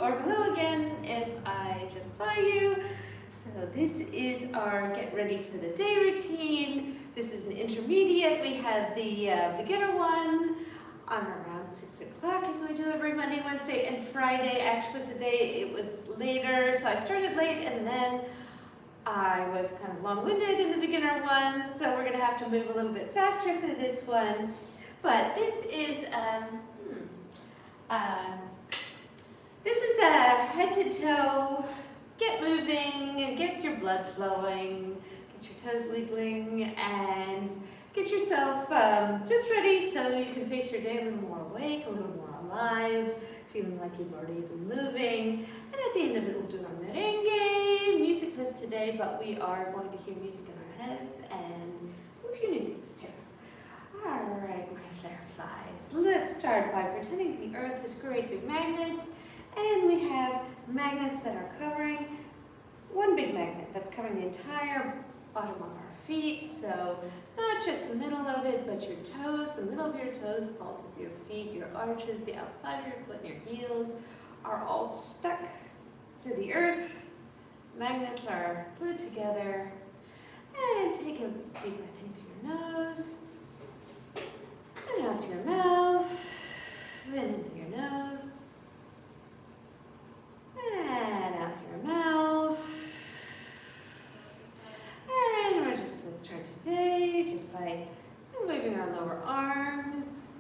or hello again if I just saw you. So this is our get ready for the day routine. This is an intermediate. We had the beginner one on around 6 o'clock as we do every Monday, Wednesday, and Friday. Actually today it was later, so I started late and then I was kind of long-winded in the beginner one, so we're going to have to move a little bit faster through this one. But this is a head to toe, get moving, get your blood flowing, get your toes wiggling, and get yourself just ready so you can face your day a little more awake, a little more alive, feeling like you've already been moving. And at the end of it, we'll do our merengue, musicless today, but we are going to hear music in our heads and a few new things too. All right, my fireflies. Let's start by pretending the earth is a great big magnet, and we have magnets that are covering one big magnet that's covering the entire bottom of our feet. So not just the middle of it, but your toes, the middle of your toes, the balls of your feet, your arches, the outside of your foot, and your heels are all stuck to the earth. Magnets are glued together. And take a deep breath into your nose. And out through your mouth, and in through your nose, and out through your mouth. And we're just going to start today just by waving our lower arms.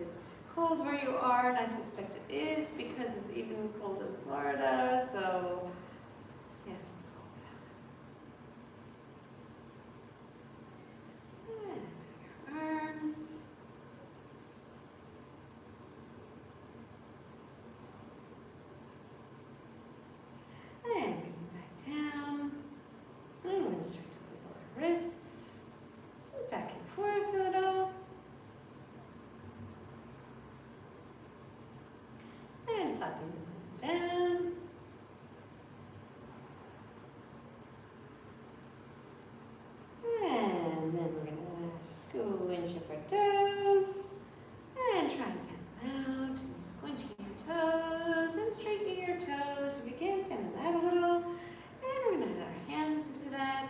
It's cold where you are, and I suspect it is because it's even cold in Florida, so yes, it's cold. And your arms. And bring them back down. And we're going to start to wiggle our wrists, just back and forth a little. And flapping them down. And then we're going to squinch up our toes and try and fan them out and squinching your toes and straightening your toes. We can fan them out a little, and we're going to add our hands into that,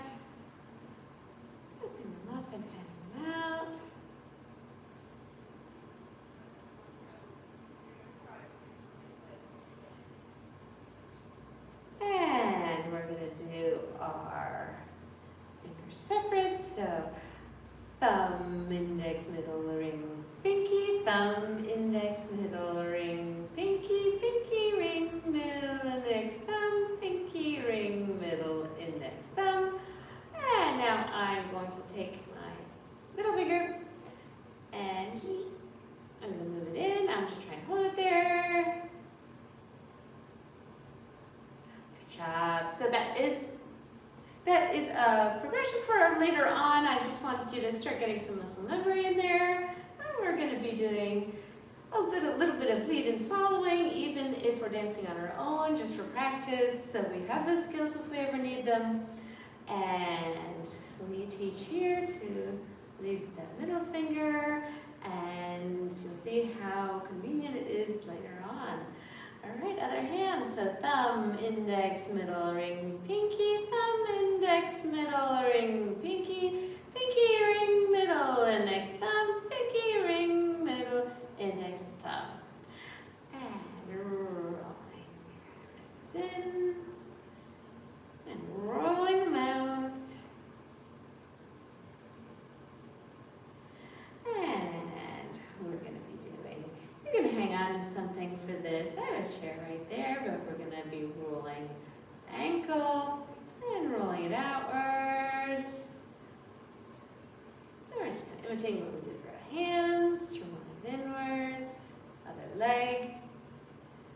pressing them up and fanning them out. And we're going to do our fingers separate, so thumb, index, middle, ring, pinky, thumb, index, middle, ring, pinky, pinky, ring, middle, index, thumb, pinky, ring, middle, index, thumb. And now I'm going to take my middle finger and I'm going to move it in. I'm just trying to hold it there. Good job. So that is a progression for later on. I just want you to start getting some muscle memory in there. And we're going to be doing a little bit of lead and following, even if we're dancing on our own, just for practice. So we have those skills if we ever need them. And we teach here to lead with that middle finger, and you'll see how convenient it is later on. All right, other hand. So thumb, index, middle, ring, pinky, thumb, index, middle, ring, pinky, pinky, ring, middle, index, thumb, pinky, ring, middle, index, thumb. And rolling your wrists in and rolling them out. And we're going to be doing, you're going to hang on to something for this. I have a chair right there, but we're going to be rolling the ankle and rolling it outwards. So we're just kind of imitating what we did with our hands, rolling it inwards, other leg,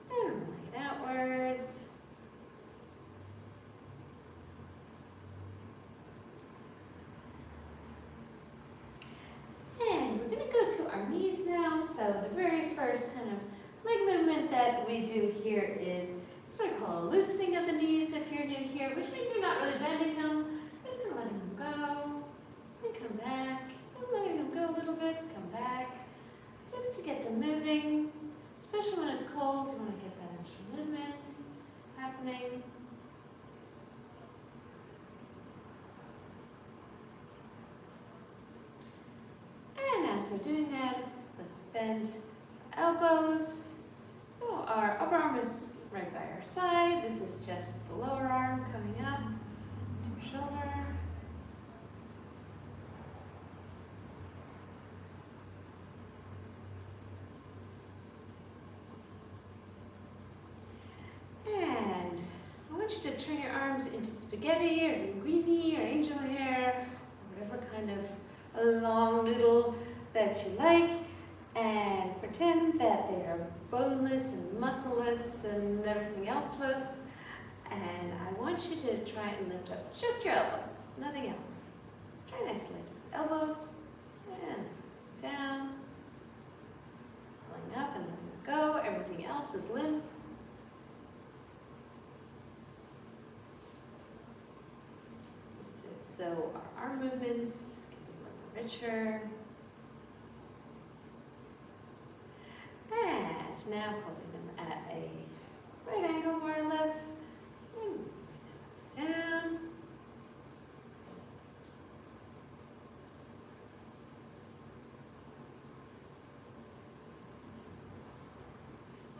and rolling it outwards. And we're going to go to our knees now. So the very first kind of leg movement that we do here is what I call a loosening of the knees if you're new here, which means you're not really bending them. You're just going to let them go and come back, and letting them go a little bit, come back, just to get them moving. Especially when it's cold, you want to get that extra movement. happening. And as we're doing that, let's bend our elbows. So our upper arm is right by our side. This is just the lower arm coming up to your shoulder. And I want you to turn your arms into spaghetti or linguine or angel hair, or whatever kind of a long noodle that you like, and pretend that they are boneless and muscleless and everything elseless. And I want you to try and lift up just your elbows, nothing else. Let's try and isolate those elbows, and down, pulling up and letting go. Everything else is limp. So our arm movements can be a little richer. And now folding them at a right angle more or less. And bring them down.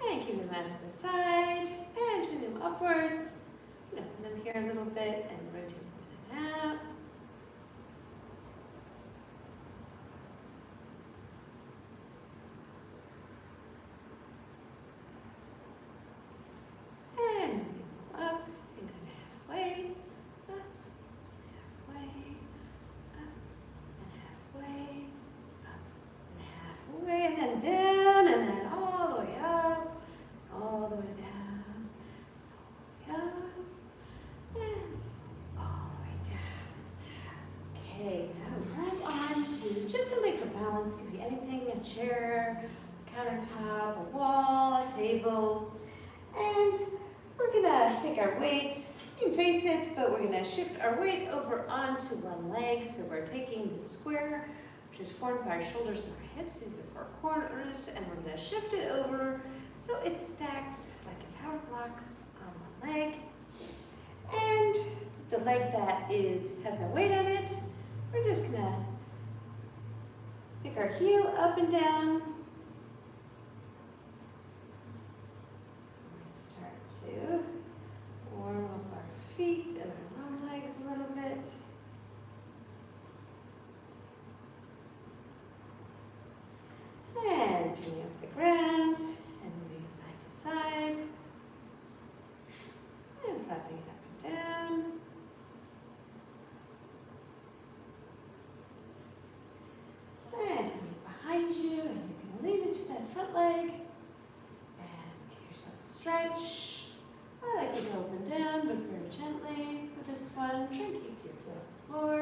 And keep them out to the side and turn them upwards. Open them here a little bit and rotate them in and out. And up and go halfway, up, halfway, up, and halfway, up, and halfway, and then down, and then all the way up, all the way down, up, and all the way down. Okay, so grab onto just something for balance. It could be anything, a chair, a countertop, a wall, a table. And we're gonna take our weight, you can face it, but we're gonna shift our weight over onto one leg. So we're taking the square, which is formed by our shoulders and our hips. These are 4 corners, and we're gonna shift it over so it's stacked like a tower blocks on one leg. And the leg that has no weight on it, we're just gonna pick our heel up and down. Start to warm up our feet and our lower legs a little bit. And bringing up the ground and moving it side to side. And flapping it up and down. And coming behind you, and you're going to lean into that front leg. Stretch. I like to go up and down, but very gently for this one. Try and keep your heel on the floor.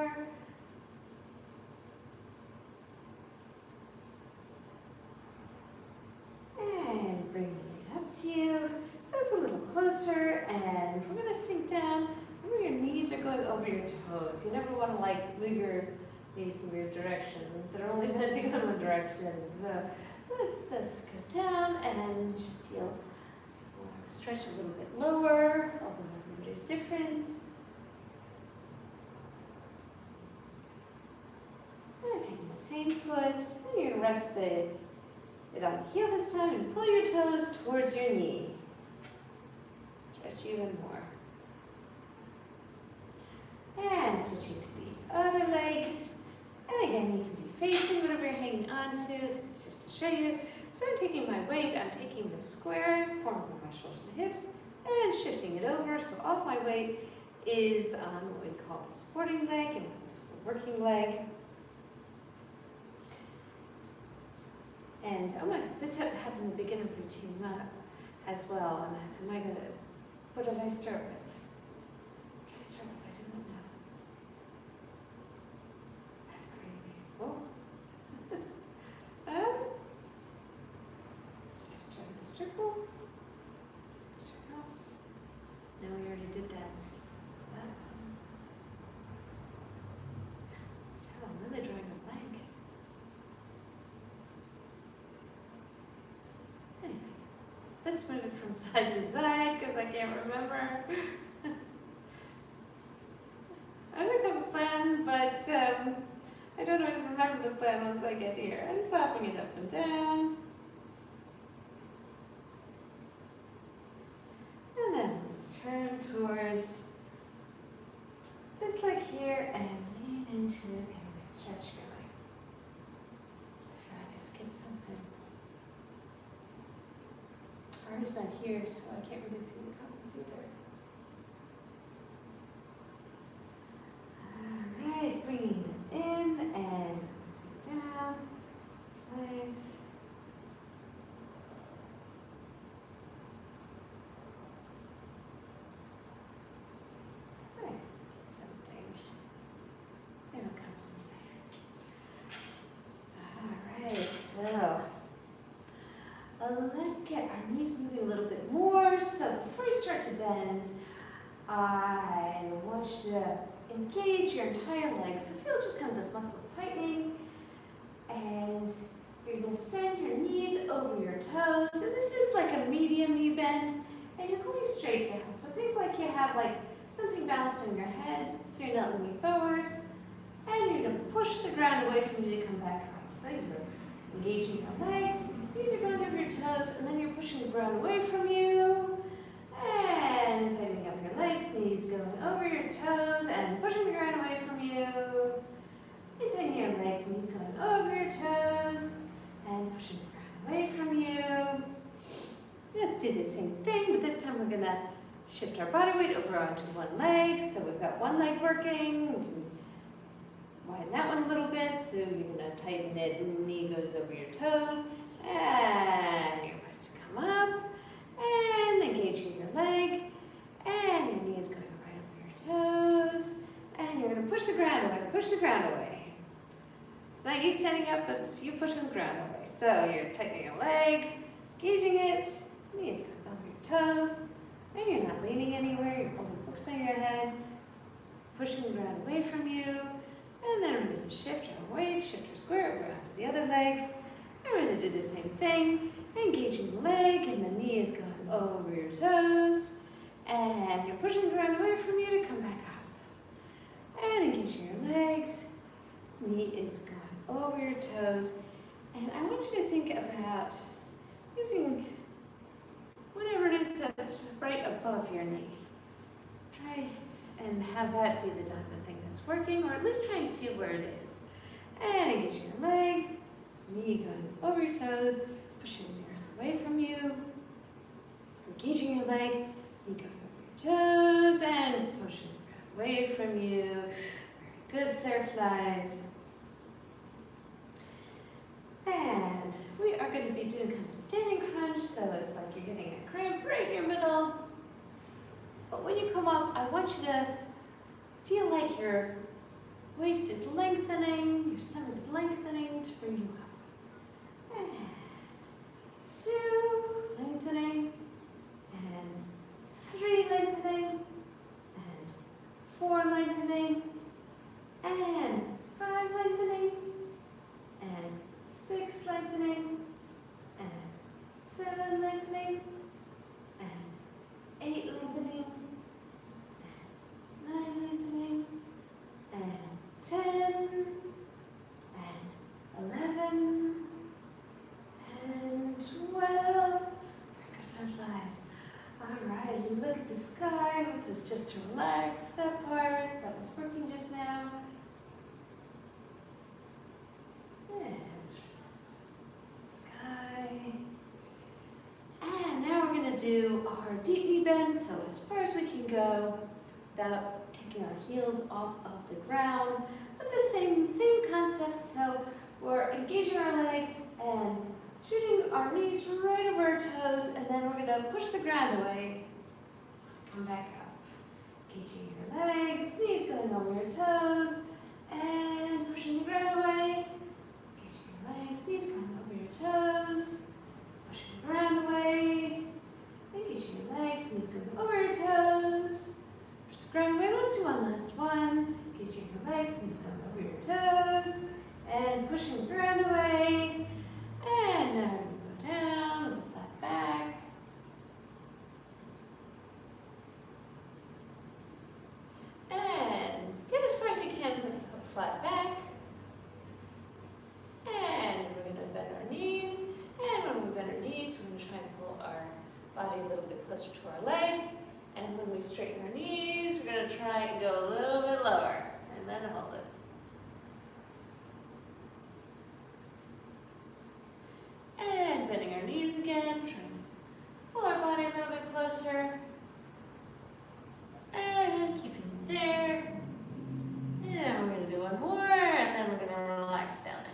And bring it up to you. So it's a little closer, and we're going to sink down. Remember, your knees are going over your toes. You never want to like move your knees in weird direction. They're only meant to go in one direction. So let's just go down and feel. Stretch a little bit lower, although everybody's different. And taking the same foot, and you're going to rest it on the heel this time and pull your toes towards your knee. Stretch even more. And switching to the other leg. And again, you can be facing whatever you're hanging on to. This is just to show you. So I'm taking my weight, I'm taking the square, forming my shoulders and hips, and shifting it over. So all of my weight is on what we call the supporting leg, and we call this the working leg. And oh my gosh, this happened in the beginner routine as well. And am I gonna, what did I start with? What did I start with? I don't know. That's crazy. Oh. Circles. Circles. No, we already did that. Whoops. Still, I'm really drawing a blank. Anyway, Let's move it from side to side because I can't remember. I always have a plan, but I don't always remember the plan once I get here. And flapping it up and down. And then turn towards this leg here and lean into getting a stretch going. Try to skip something. R's not here, so I can't really see the comments either. Alright, bringing it in and sit down, legs. Right, let's keep something. It'll come to me later. Alright, so let's get our knees moving a little bit more. So before you start to bend, I want you to engage your entire leg. So feel just kind of those muscles tightening. And you're going to send your knees over your toes. And this is like a medium knee bend. And you're going straight down. So think like you have like something balanced on your head. So you're not leaning forward. And you're going to push the ground away from you to come back up. So you're engaging your legs. Knees are going over your toes. And then you're pushing the ground away from you. And tightening up your legs, knees going over your toes and pushing the ground away from you. And tightening your legs, knees going over your toes and pushing the ground away from you. Let's do the same thing, but this time we're going to shift our body weight over onto one leg. So we've got one leg working. We can widen that one a little bit. So you're going to tighten it, and knee goes over your toes. And you're supposed to come up. And engaging your leg, and your knee is going right over your toes, and you're going to push the ground away, push the ground away. It's not you standing up, it's you pushing the ground away. So you're tightening your leg, engaging it, knee is going over your toes, and you're not leaning anywhere, you're holding books on your head, pushing the ground away from you, and then we're going to shift our weight, shift our square over onto the other leg, and we're going to do the same thing. Engaging the leg, and the knee is going over your toes, and you're pushing the ground away from you to come back up. And engaging your legs, knee is going over your toes, and I want you to think about using whatever it is that's right above your knee. Try and have that be the dominant thing that's working, or at least try and feel where it is. And engaging your leg, knee going over your toes, pushing the earth away from you, engaging your leg, knee going over your toes, and pushing the ground away from you. Very good, Fireflies. And we are going to be doing kind of a standing crunch, so it's like you're getting a cramp right in your middle. But when you come up, I want you to feel like your waist is lengthening, your stomach is lengthening to bring you up. And 2, lengthening, and 3, lengthening, and 4, lengthening, and 5, lengthening, and 6, lengthening, and 7, lengthening, and 8, lengthening, and 9, lengthening, and 10, and 11, and 12. Very good, Fireflies. All right, look at the sky. This is just to relax that part that was working just now. And sky. And now we're going to do our deep knee bend, so as far as we can go without taking our heels off of the ground. But the same concept, so we're engaging our legs and shooting our knees right over our toes, and then we're going to push the ground away. Come back up. Engaging your legs, knees going over your toes, and pushing the ground away. Engaging your legs, knees going over your toes, pushing the ground away. Engaging your legs, knees going over your toes, push the ground away. Let's do one last one. Engaging your legs, knees going over your toes, and pushing the ground away. And now we're going to go down, flat back, closer to our legs. And when we straighten our knees, we're going to try and go a little bit lower. And then hold it. And bending our knees again, trying to pull our body a little bit closer. And keeping it there. And we're going to do one more, and then we're going to relax down it.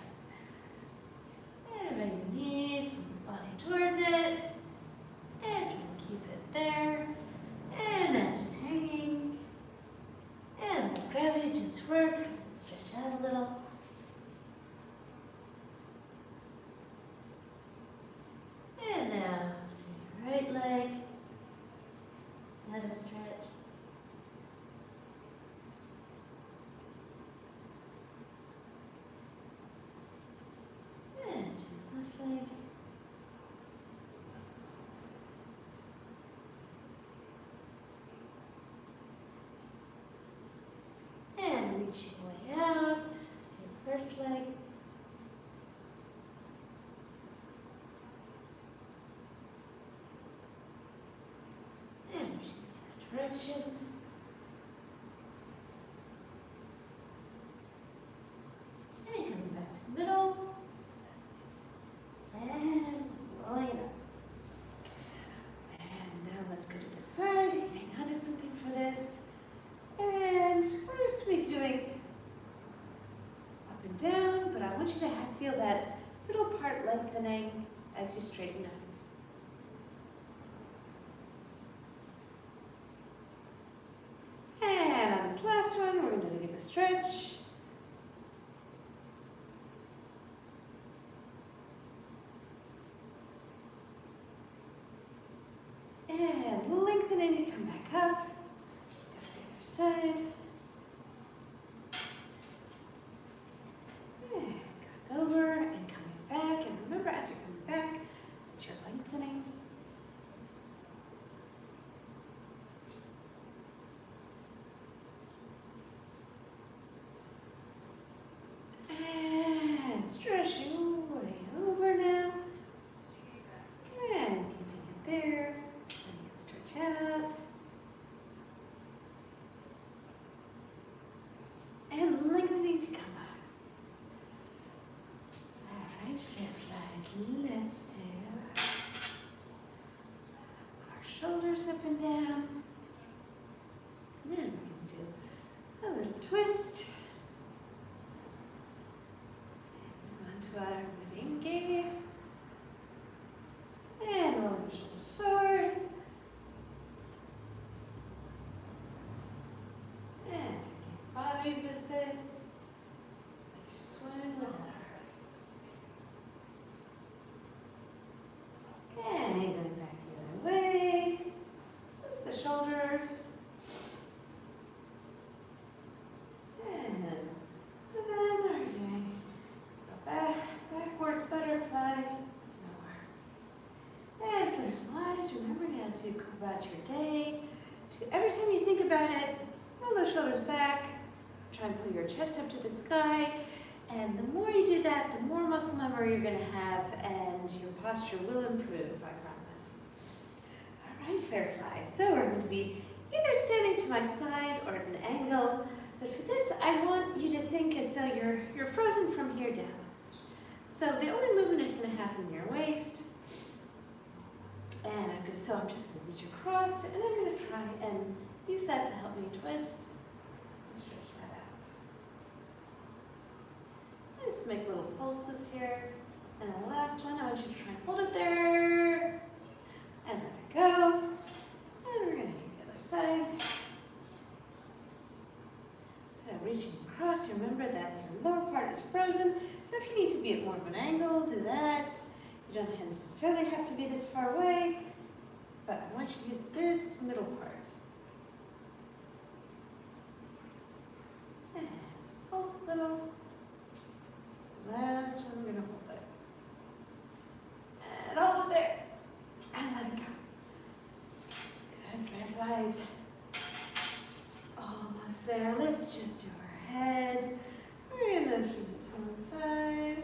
And bend your knees, pull the body towards it. And try to keep it there. And then just hanging. And let gravity just work. Stretch out a little. And now to your right leg. Let it stretch. And to your left leg. And reach your way out to your first leg. And reach the other direction. And coming back to the middle. And rolling it up. And now let's go to the side. Hang on to something for this. And first we're doing up and down, but I want you to feel that middle part lengthening as you straighten up. And on this last one, we're going to give a stretch. And lengthening, come back up. Side. And going over and coming back. And remember, as you're coming back, that you're lengthening. And stretching way over now. And keeping it there. Letting it stretch out. And lengthening to come up. All right, fireflies, let's do our shoulders up and down. And then we're going to do a little twist. And onto our merengue. And roll the shoulders forward. And body with it, like you're swimming with others. Okay, going back the other way, just the shoulders. And then we're doing a backwards butterfly, no arms. And butterflies, remember as you go about your day, to every time you think about it, roll those shoulders back. Try and pull your chest up to the sky, and the more you do that, the more muscle memory you're going to have, and your posture will improve, I promise. All right, fireflies. So we're going to be either standing to my side or at an angle, but for this, I want you to think as though you're frozen from here down. So the only movement is going to happen in your waist, and so I'm just going to reach across, and I'm going to try and use that to help me twist. Stretch that out. Just make little pulses here. And the last one, I want you to try and hold it there. And let it go. And we're going to do the other side. So reaching across, remember that your lower part is frozen. So if you need to be at more of an angle, do that. You don't necessarily have to be this far away. But I want you to use this middle part. And let's pulse a little. Last one, we're going to hold it. And hold it there. And let it go. Good, fireflies. Almost there. Let's just do our head. We're going to turn it to one side.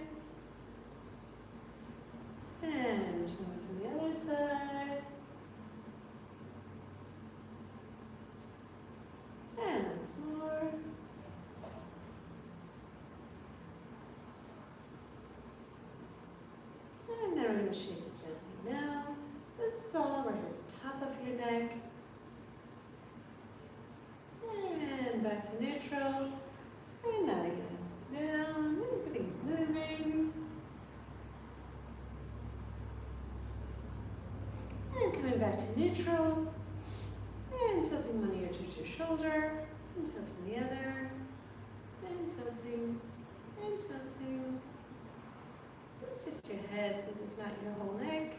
And turn it to the other side. And once more. And then we're going to shake it gently now. This is all right at the top of your neck. And back to neutral. And now again. Down. Really getting it moving. And coming back to neutral. And tilting one ear towards your shoulder. And tilting the other. And tilting. And tilting. It's just your head. This is not your whole neck.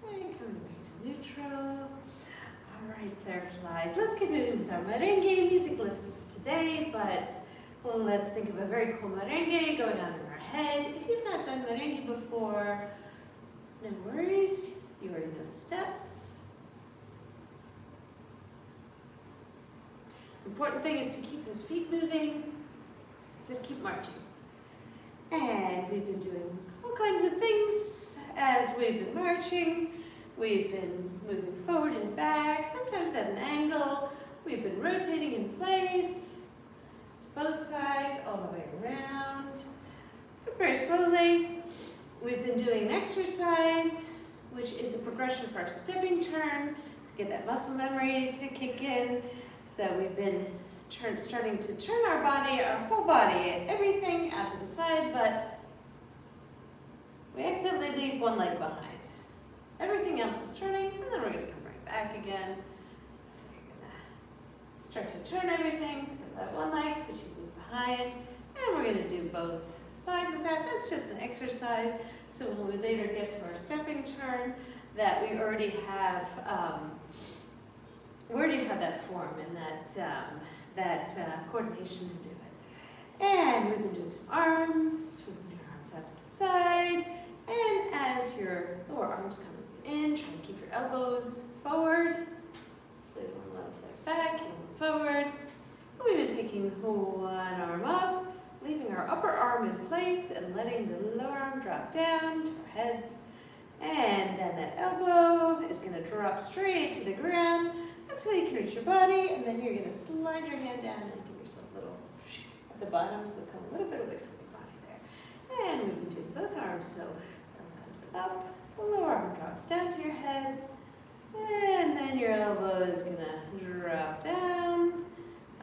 And coming back to neutral. All right, there flies. Let's get moving with our merengue music lists today, but let's think of a very cool merengue going on in our head. If you've not done merengue before, no worries. You already know the steps. Important thing is to keep those feet moving. Just keep marching. And we've been doing all kinds of things as we've been marching. We've been moving forward and back, sometimes at an angle. We've been rotating in place to both sides, all the way around. But very slowly, we've been doing an exercise, which is a progression for our stepping turn to get that muscle memory to kick in. So we've been starting to turn our body, our whole body, everything out to the side, but we accidentally leave one leg behind. Everything else is turning, and then we're going to come right back again. So you're going to start to turn everything, so that one leg, which you leave behind, and we're going to do both sides of that. That's just an exercise, so when we later get to our stepping turn, that we already have that form and that coordination to do it. And we've been doing some arms. We've been doing arms out to the side. And as your lower arms comes in, try and keep your elbows forward. So one left side back, and forward. We've been taking one arm up, leaving our upper arm in place and letting the lower arm drop down to our heads. And then that elbow is going to drop straight to the ground until you can reach your body, and then you're going to slide your hand down and give yourself a little at the bottom, so come a little bit away from your body there. And we can do both arms, so arm comes up, the lower arm drops down to your head, and then your elbow is going to drop down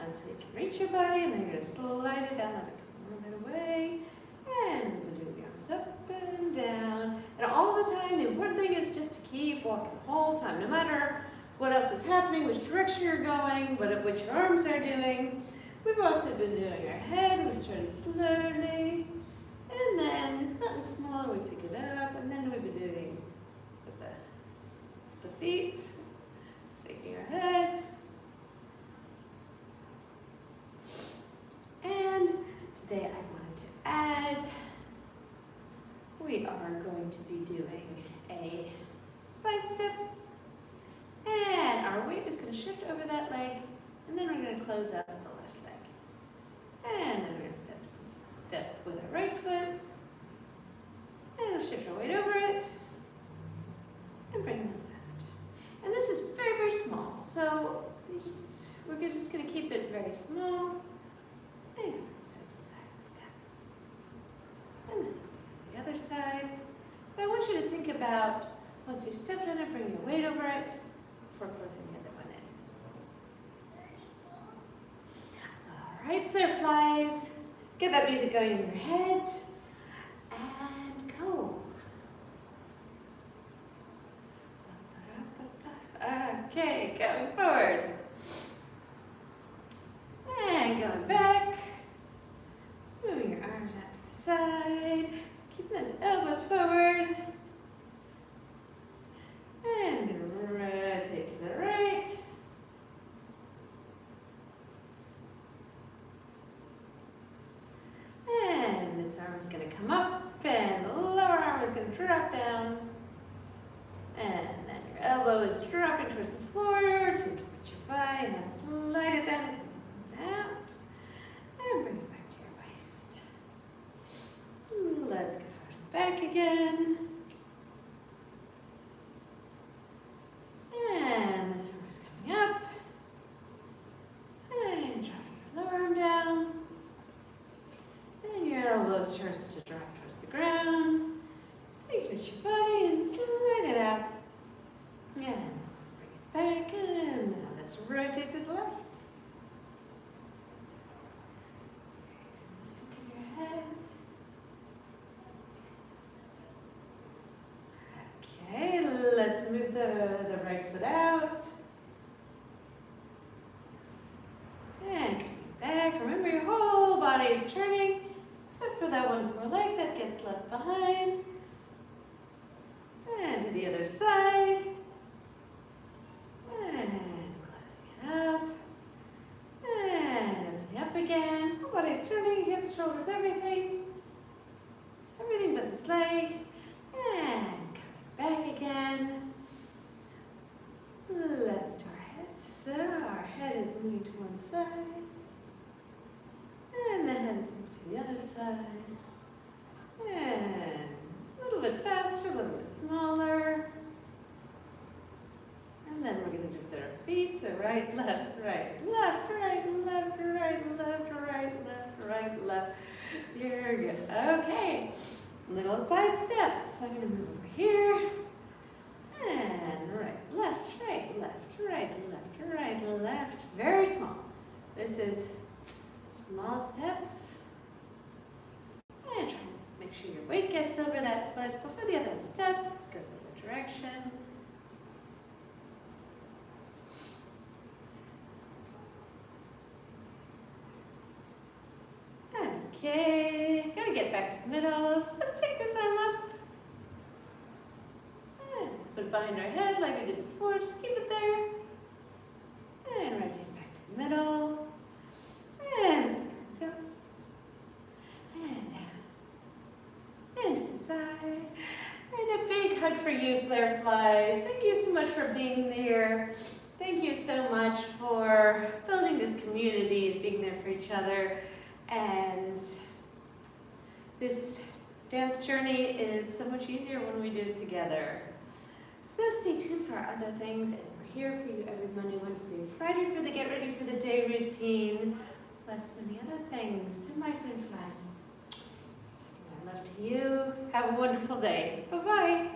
until you can reach your body, and then you're going to slide it down, let it come a little bit away, and we're going to do the arms up and down. And all the time, the important thing is just to keep walking the whole time, no matter what else is happening, which direction you're going, what your arms are doing. We've also been doing our head. We started slowly, and then it's gotten smaller. We pick it up, and then we've been doing the feet, shaking our head. And today I wanted to add, we are going to be doing a side step. And our weight is going to shift over that leg, and then we're going to close out the left leg. And then we're going to step with our right foot, and we'll shift our weight over it, and bring the left. And this is very, very small, so we're just going to keep it very small, and go from side to side like that. And then the other side. But I want you to think about, once you've stepped on it, bring your weight over it, before closing the other one in. All right, flare flies. Get that music going in your head. And go. Okay, going forward. And going back. Moving your arms out to the side. Keeping those elbows forward. And rotate to the right. And this arm is going to come up, and the lower arm is going to drop down. And then your elbow is dropping towards the floor to reach your body, and then slide it down, it comes up and out. And bring it back to your waist. Let's go forward and back again. elbows starts to drop towards the ground. Take it with your body and slide it out. And let's bring it back in. Now let's rotate to the left. Loosen your head. Okay, let's move the right foot out. And coming back. Remember, your whole body is turning, except for that one poor leg that gets left behind. And to the other side. And closing it up. And opening up again. Whole body's turning, hips, shoulders, everything. Everything but this leg. And coming back again. Let's do our head. So our head is moving to one side. And the head is moving to the other side. And a little bit faster, a little bit smaller. And then we're going to do it with our feet. So right, left, right, left, right, left, right, left, right, left, right, left. You're good. Okay. Little side steps. I'm going to move over here. And right, left, right, left, right, left, right, left. Very small. This is small steps. And try to make sure your weight gets over that foot before the other steps. Go the other direction. Okay, gotta get back to the middle. So let's take this arm up. And put it behind our head like we did before. Just keep it there. And rotate back to the middle. And stick our arms up. And down. And to the side. And a big hug for you, Flutterflies. Thank you so much for being there. Thank you so much for building this community and being there for each other. And this dance journey is so much easier when we do it together. So stay tuned for our other things, and we're here for you every Monday, Wednesday, and Friday for the Get Ready for the Day routine, plus many other things. So my Flutterflies, sending my love to you. Have a wonderful day. Bye-bye.